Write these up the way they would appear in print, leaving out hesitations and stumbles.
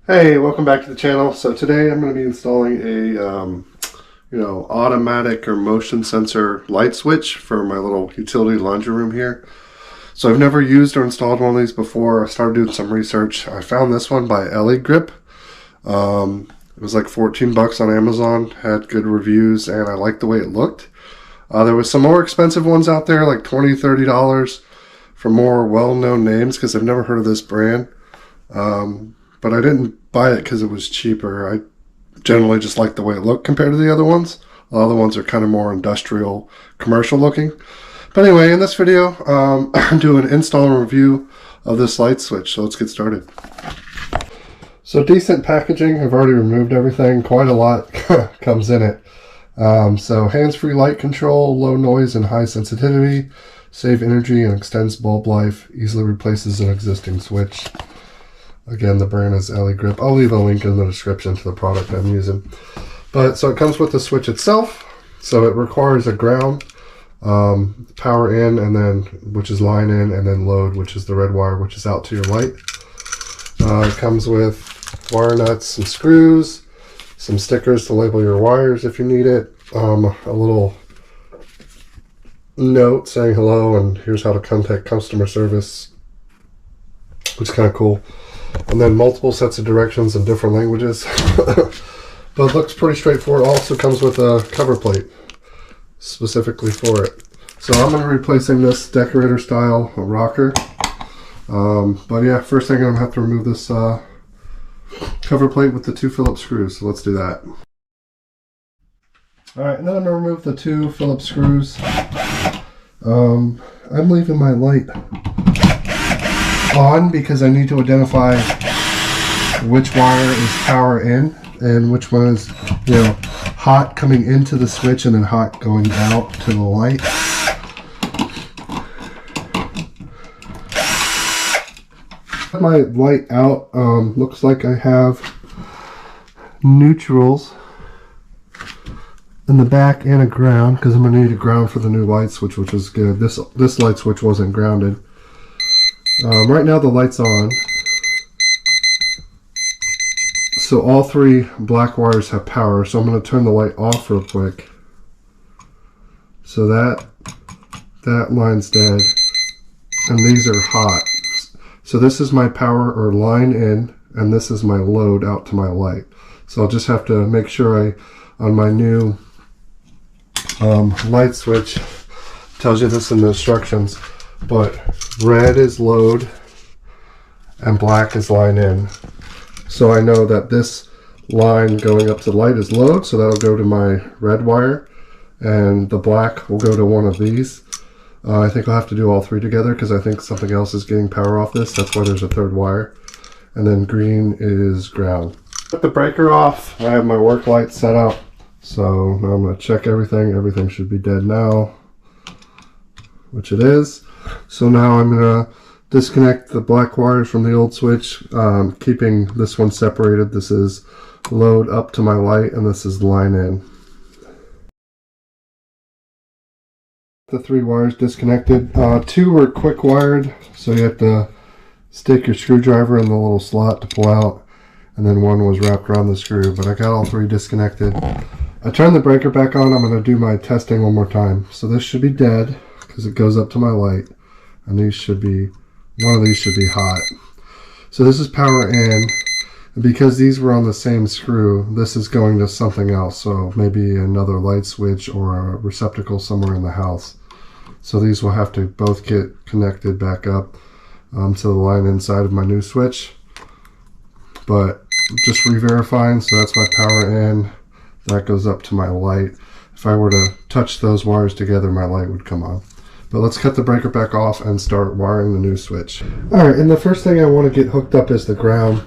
Hey, welcome back to the channel. So today I'm going to be installing a automatic or motion sensor light switch for my little utility laundry room here. So I've never used or installed one of these before. I started doing some research. I found this one by ELEGRP. It was like 14 bucks on Amazon, had good reviews, and I liked the way it looked. There was some more expensive ones out there, like $20, $30 for more well-known names, because I've never heard of this brand. But I didn't buy it because it was cheaper. I generally just like the way it looked compared to the other ones. A lot of the ones are kind of more industrial, commercial looking. But anyway, in this video, I'm doing an install and review of this light switch. So let's get started. So decent packaging. I've already removed everything. Quite a lot comes in it. So hands-free light control, low noise and high sensitivity, save energy and extends bulb life, easily replaces an existing switch. Again, the brand is ELEGRP. I'll leave a link in the description to the product I'm using. But so it comes with the switch itself. So it requires a ground, power in, and then which is line in, and then load, which is the red wire, which is out to your light. It comes with wire nuts and screws, some stickers to label your wires if you need it, a little note saying hello and here's how to contact customer service, which is kind of cool. And then multiple sets of directions in different languages. But it looks pretty straightforward. Also comes with a cover plate specifically for it. So I'm going to be replacing this decorator style rocker. But yeah, first thing I'm going to have to remove this cover plate with the 2 Phillips screws. So let's do that. Alright, and then I'm going to remove the 2 Phillips screws. I'm leaving my light on because I need to identify which wire is power in and which one is, hot coming into the switch and then hot going out to the light. My light out, looks like I have neutrals in the back and a ground because I'm going to need a ground for the new light switch, which is good. This light switch wasn't grounded. Right now the light's on, so all 3 black wires have power, so I'm going to turn the light off real quick. So that line's dead, and these are hot. So this is my power or line in, and this is my load out to my light. So I'll just have to make sure on my new light switch, tells you this in the instructions, but red is load and black is line in. So I know that this line going up to the light is load, so that'll go to my red wire, and the black will go to one of these. I think I'll have to do all 3 together because I think something else is getting power off this. That's why there's a 3rd wire. And then green is ground. Put the breaker off. I have my work light set up. So now I'm going to check everything. Everything should be dead now, which it is. So now I'm going to disconnect the black wires from the old switch, keeping this one separated. This is load up to my light, and this is line in. The 3 wires disconnected. 2 were quick wired, so you have to stick your screwdriver in the little slot to pull out, and then 1 was wrapped around the screw, but I got all 3 disconnected. I turned the breaker back on. I'm going to do my testing one more time. So this should be dead because it goes up to my light, and one of these should be hot. So this is power in, and because these were on the same screw, this is going to something else, so maybe another light switch or a receptacle somewhere in the house. So these will have to both get connected back up to the line inside of my new switch. But just re-verifying, so that's my power in, that goes up to my light. If I were to touch those wires together, my light would come on. But let's cut the breaker back off and start wiring the new switch. Alright, and the first thing I want to get hooked up is the ground.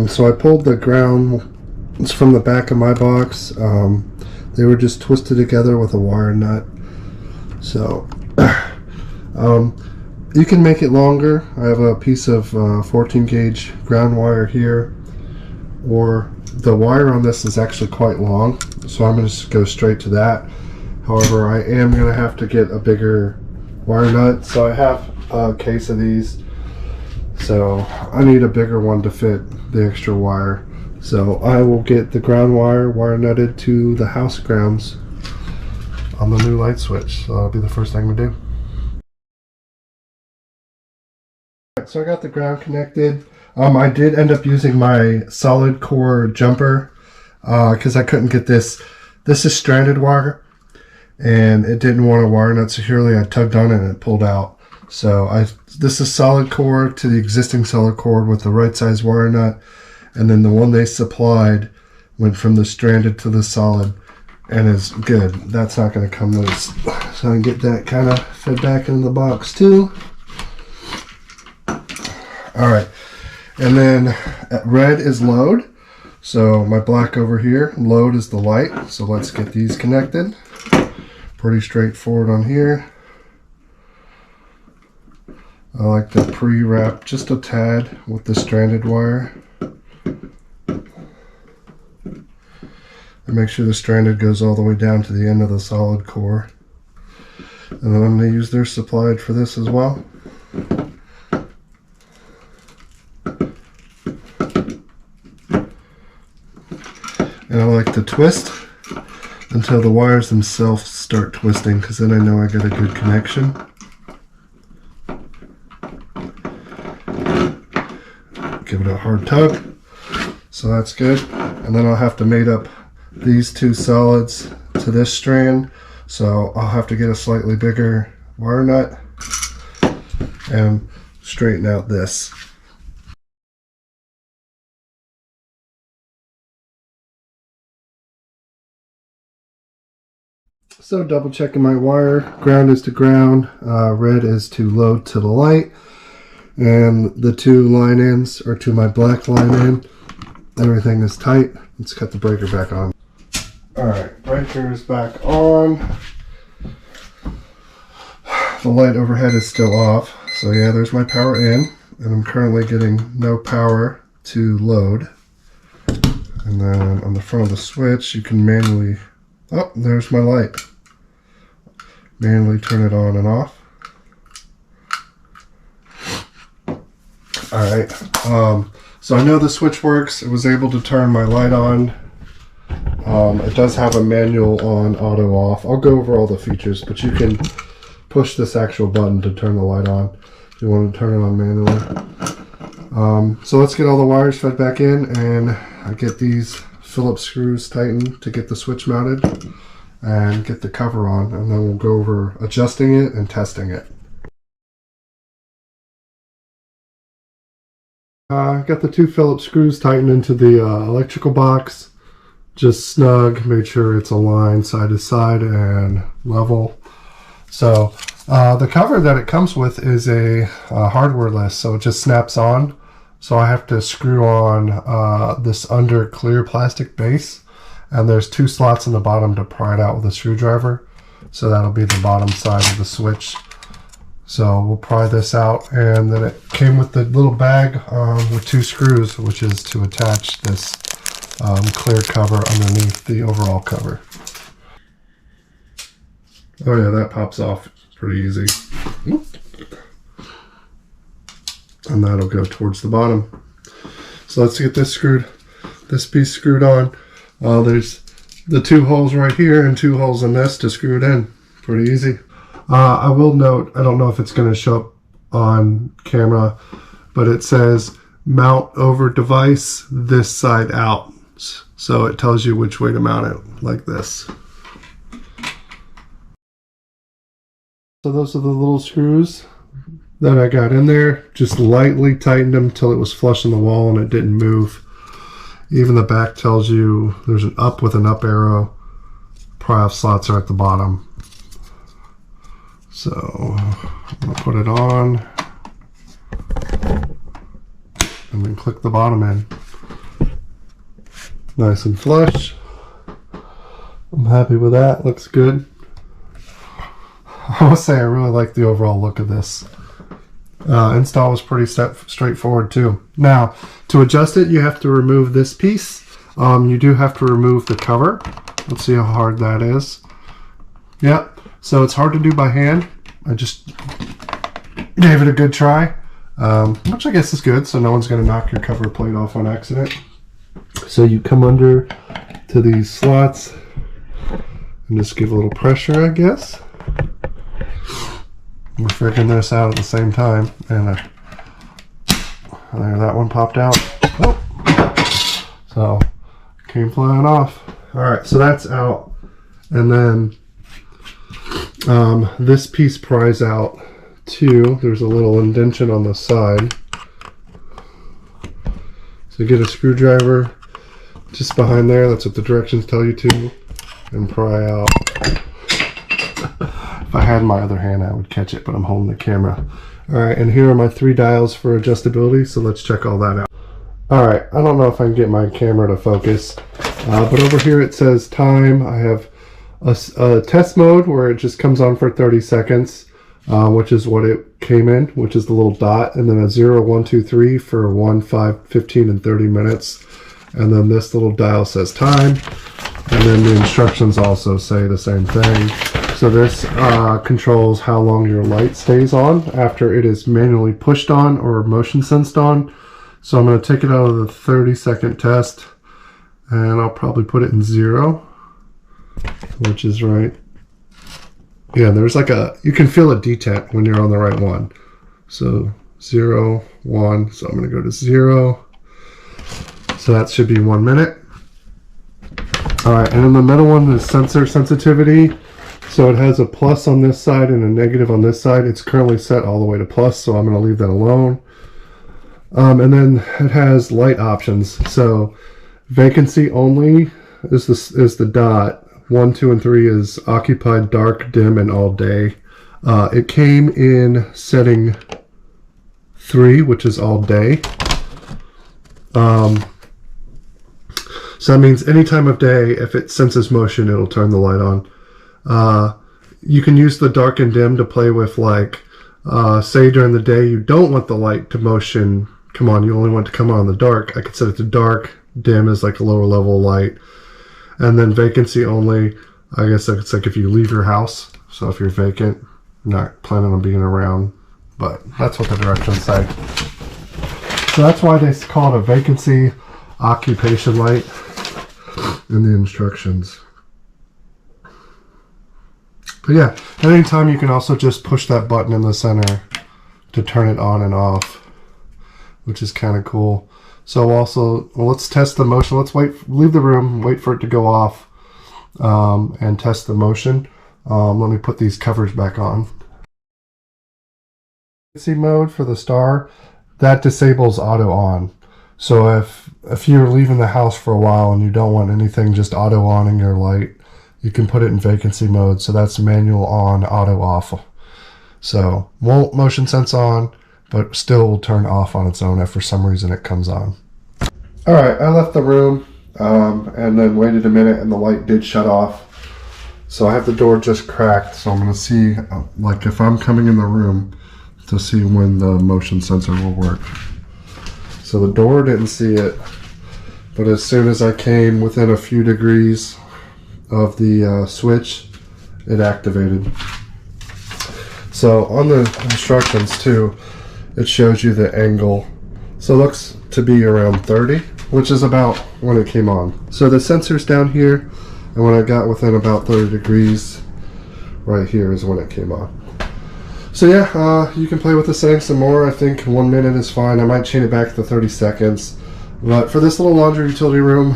So I pulled the ground from the back of my box. They were just twisted together with a wire nut. So you can make it longer. I have a piece of 14 gauge ground wire here, or the wire on this is actually quite long, so I'm going to just go straight to that. However, I am going to have to get a bigger wire nut, so I have a case of these. So I need a bigger one to fit the extra wire. So I will get the ground wire nutted to the house grounds on the new light switch. So that'll be the first thing we do. So I got the ground connected. I did end up using my solid core jumper because I couldn't get this. This is stranded wire, and it didn't want to wire nut securely. I tugged on it and it pulled out. So this is solid core to the existing solid cord with the right size wire nut, and then the one they supplied went from the stranded to the solid and is good. That's not going to come loose. So I can get that kind of fed back into the box too. All right, and then red is load. So my black over here, load is the light. So let's get these connected. Pretty straightforward on here. I like to pre-wrap just a tad with the stranded wire. And make sure the stranded goes all the way down to the end of the solid core. And then I'm going to use their supplied for this as well. And I like to twist until the wires themselves start twisting, because then I know I got a good connection. Give it a hard tug. So that's good. And then I'll have to mate up these two solids to this strand. So I'll have to get a slightly bigger wire nut and straighten out this. So double checking my wire. Ground is to ground, red is to load to the light, and the two line ends are to my black line end. Everything is tight. Let's cut the breaker back on. Alright, breaker is back on. The light overhead is still off. So yeah, there's my power in, and I'm currently getting no power to load. And then on the front of the switch, you can manually, oh, there's my light. Manually turn it on and off. Alright, so I know the switch works. It was able to turn my light on. It does have a manual on, auto off. I'll go over all the features, but you can push this actual button to turn the light on if you want to turn it on manually. So let's get all the wires fed back in, and I get these Phillips screws tightened to get the switch mounted and get the cover on, and then we'll go over adjusting it and testing it. Got the two Phillips screws tightened into the electrical box, just snug, made sure it's aligned side to side and level. So the cover that it comes with is a hardware list, so it just snaps on. So I have to screw on this under clear plastic base, and there's two slots in the bottom to pry it out with a screwdriver. So that'll be the bottom side of the switch. So we'll pry this out, and then it came with the little bag with two screws, which is to attach this clear cover underneath the overall cover. Oh yeah, that pops off pretty easy. And that'll go towards the bottom. So let's get this piece screwed on. There's the two holes right here and two holes in this to screw it in. Pretty easy. I will note, I don't know if it's going to show up on camera, but it says mount over device this side out. So it tells you which way to mount it, like this. So those are the little screws that I got in there. Just lightly tightened them till it was flush in the wall and it didn't move. Even the back tells you there's an up with an up arrow. Pry-off slots are at the bottom. So I'm going to put it on and then click the bottom in. Nice and flush. I'm happy with that. Looks good. I must say I really like the overall look of this. Install was pretty straightforward too. Now, to adjust it, you have to remove this piece. You do have to remove the cover. Let's see how hard that is. Yep. So it's hard to do by hand. I just gave it a good try. which I guess is good, so no one's going to knock your cover plate off on accident. So you come under to these slots and just give a little pressure, I guess. We're figuring this out at the same time, and there, that one popped out. Oh. So came flying off. All right, so that's out, and then this piece pries out too. There's a little indentation on the side, so get a screwdriver just behind there. That's what the directions tell you to, and pry out. If I had my other hand, I would catch it, but I'm holding the camera. All right, and here are my 3 dials for adjustability, so let's check all that out. All right, I don't know if I can get my camera to focus, but over here it says time. I have a test mode where it just comes on for 30 seconds, which is what it came in, which is the little dot, and then a 0, 1, 2, 3 for 1, 5, 15, and 30 minutes. And then this little dial says time, and then the instructions also say the same thing. So this controls how long your light stays on after it is manually pushed on or motion sensed on. So I'm going to take it out of the 30-second test, and I'll probably put it in 0, which is right. Yeah, there's like you can feel a detent when you're on the right one. So 0, 1, so I'm going to go to 0. So that should be 1 minute. All right, and then the middle one is sensor sensitivity. So it has a plus on this side and a negative on this side. It's currently set all the way to plus, so I'm going to leave that alone. And then it has light options. So vacancy only is the dot. 1, 2, and 3 is occupied, dark, dim, and all day. It came in setting 3, which is all day. So that means any time of day, if it senses motion, it'll turn the light on. You can use the dark and dim to play with, like, say during the day you don't want the light to motion come on, you only want it to come on in the dark. I could set it to dark. Dim is like a lower level light. And then vacancy only, I guess it's like if you leave your house. So if you're vacant, not planning on being around, but that's what the directions say. So that's why they call it a vacancy occupation light in the instructions. But yeah, at any time you can also just push that button in the center to turn it on and off, which is kind of cool. So also, well, let's test the motion. Let's leave the room, wait for it to go off, and test the motion. Let me put these covers back on. Mode for the star, that disables auto on. So if you're leaving the house for a while and you don't want anything just auto on your light, you can put it in vacancy mode. So that's manual on, auto off. So won't motion sense on, but still will turn off on its own if for some reason it comes on. All right, I left the room and then waited a minute and the light did shut off. So I have the door just cracked. So I'm gonna see like if I'm coming in the room to see when the motion sensor will work. So the door didn't see it, but as soon as I came within a few degrees of the switch, it activated. So on the instructions too, it shows you the angle. So it looks to be around 30, which is about when it came on. So the sensor's down here, and when I got within about 30 degrees, right here is when it came on. So yeah, you can play with the settings some more. I think 1 minute is fine. I might chain it back to 30 seconds. But for this little laundry utility room,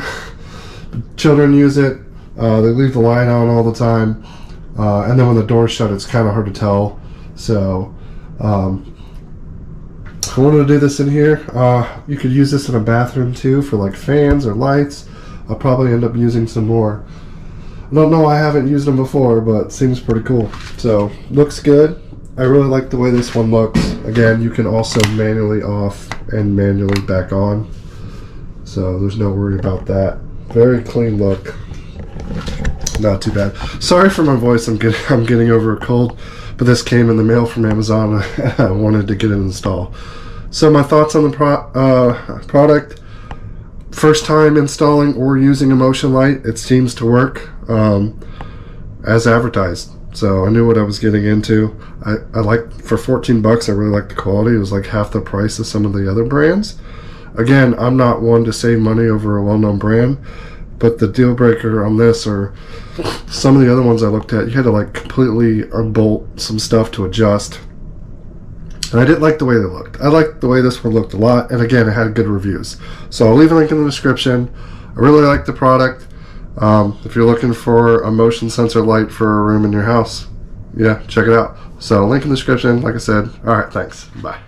children use it. They leave the light on all the time. And then when the door's shut, it's kind of hard to tell. So I wanted to do this in here. You could use this in a bathroom too for like fans or lights. I'll probably end up using some more. I don't know, I haven't used them before, but it seems pretty cool. So looks good. I really like the way this one looks. Again, you can also manually off and manually back on. So there's no worry about that. Very clean look. Not too bad. Sorry for my voice, I'm getting over a cold, but this came in the mail from Amazon. I wanted to get it installed. So my thoughts on the product. First time installing or using a motion light, it seems to work as advertised. So I knew what I was getting into. I like, for 14 bucks, I really liked the quality. It was like half the price of some of the other brands. Again, I'm not one to save money over a well-known brand, but the deal breaker on this, or some of the other ones I looked at, you had to like completely unbolt some stuff to adjust. And I didn't like the way they looked. I liked the way this one looked a lot, and again, it had good reviews. So I'll leave a link in the description. I really like the product. If you're looking for a motion sensor light for a room in your house, yeah, check it out. So link in the description, like I said. All right, thanks. Bye.